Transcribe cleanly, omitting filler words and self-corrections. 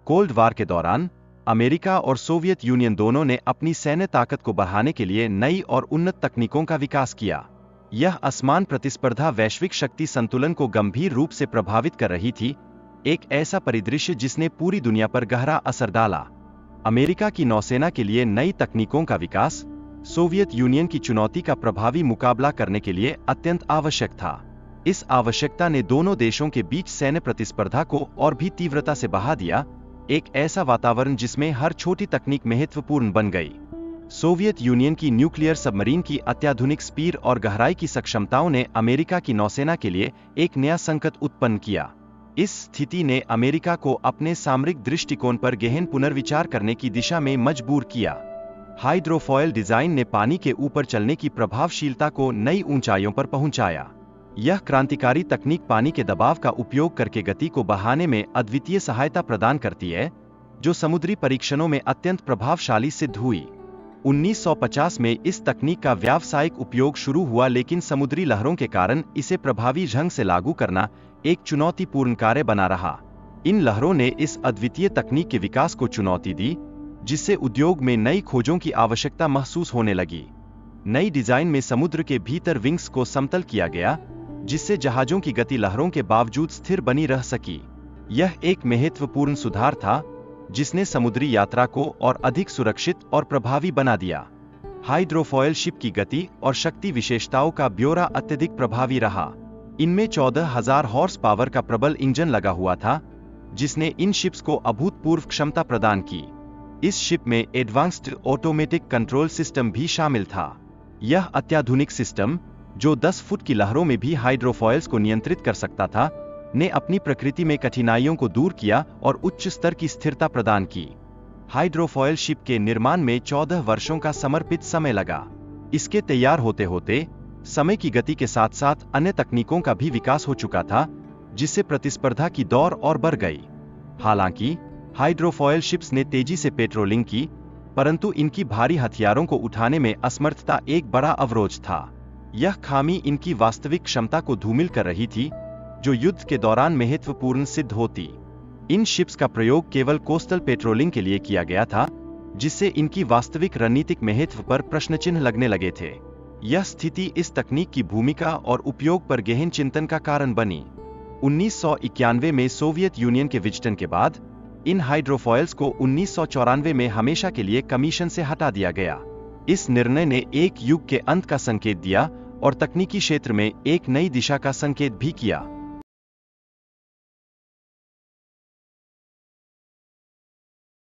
Cold war के दौरान America और सोवियत यूनियन दोनों ने अपनी सैन्य ताकत को बढ़ाने के लिए नई और उन्नत तकनीकों का विकास किया। यह असमान प्रतिस्पर्धा वैश्विक शक्ति संतुलन को गंभीर रूप से प्रभावित कर रही थी, एक ऐसा परिदृश्य जिसने पूरी दुनिया पर गहरा असर डाला। अमेरिका की नौसेना के लिए नई तकनीकों का विकास सोवियत यूनियन की चुनौती का प्रभावी मुकाबला करने के लिए अत्यंत आवश्यक था। इस आवश्यकता ने दोनों देशों के बीच सैन्य प्रतिस्पर्धा को और भी तीव्रता से बढ़ा दिया, एक ऐसा वातावरण जिसमें हर छोटी तकनीक महत्वपूर्ण बन गई। सोवियत यूनियन की न्यूक्लियर सबमरीन की अत्याधुनिक स्पीड और गहराई की सक्षमताओं ने अमेरिका की नौसेना के लिए एक नया संकट उत्पन्न किया। इस स्थिति ने अमेरिका को अपने सामरिक दृष्टिकोण पर गहन पुनर्विचार करने की दिशा में मजबूर किया। हाइड्रोफॉयल डिजाइन ने पानी के ऊपर चलने की प्रभावशीलता को नई ऊंचाइयों पर पहुंचाया। यह क्रांतिकारी तकनीक पानी के दबाव का उपयोग करके गति को बढ़ाने में अद्वितीय सहायता प्रदान करती है, जो समुद्री परीक्षणों में अत्यंत प्रभावशाली सिद्ध हुई। 1950 में इस तकनीक का व्यावसायिक उपयोग शुरू हुआ, लेकिन समुद्री लहरों के कारण इसे प्रभावी ढंग से लागू करना एक चुनौतीपूर्ण कार्य बना रहा। इन लहरों ने इस अद्वितीय तकनीक के विकास को चुनौती दी, जिससे उद्योग में नई खोजों की आवश्यकता महसूस होने लगी। नई डिजाइन में समुद्र के भीतर विंग्स को समतल किया गया, जिससे जहाजों की गति लहरों के बावजूद स्थिर बनी रह सकी। यह एक महत्वपूर्ण सुधार था, जिसने समुद्री यात्रा को और अधिक सुरक्षित और प्रभावी बना दिया। हाइड्रोफॉयल शिप की गति और शक्ति विशेषताओं का ब्यौरा अत्यधिक प्रभावी रहा। इनमें 14,000 हॉर्स पावर का प्रबल इंजन लगा हुआ था, जिसने इन शिप्स को अभूतपूर्व क्षमता प्रदान की। इस शिप में एडवांस्ड ऑटोमेटिक कंट्रोल सिस्टम भी शामिल था। यह अत्याधुनिक सिस्टम, जो 10 फुट की लहरों में भी हाइड्रोफॉयल्स को नियंत्रित कर सकता था, ने अपनी प्रकृति में कठिनाइयों को दूर किया और उच्च स्तर की स्थिरता प्रदान की। हाइड्रोफॉयल शिप के निर्माण में 14 वर्षों का समर्पित समय लगा। इसके तैयार होते होते समय की गति के साथ साथ अन्य तकनीकों का भी विकास हो चुका था, जिससे प्रतिस्पर्धा की दौड़ और बढ़ गई। हालांकि हाइड्रोफॉयल शिप्स ने तेजी से पेट्रोलिंग की, परंतु इनकी भारी हथियारों को उठाने में असमर्थता एक बड़ा अवरोध था। यह खामी इनकी वास्तविक क्षमता को धूमिल कर रही थी, जो युद्ध के दौरान महत्वपूर्ण सिद्ध होती। इन शिप्स का प्रयोग केवल कोस्टल पेट्रोलिंग के लिए किया गया था, जिससे इनकी वास्तविक रणनीतिक महत्व पर प्रश्नचिन्ह लगने लगे थे। यह स्थिति इस तकनीक की भूमिका और उपयोग पर गहन चिंतन का कारण बनी। 1991 में सोवियत यूनियन के विघटन के बाद इन हाइड्रोफॉयल्स को 1994 में हमेशा के लिए कमीशन से हटा दिया गया। इस निर्णय ने एक युग के अंत का संकेत दिया और तकनीकी क्षेत्र में एक नई दिशा का संकेत भी किया।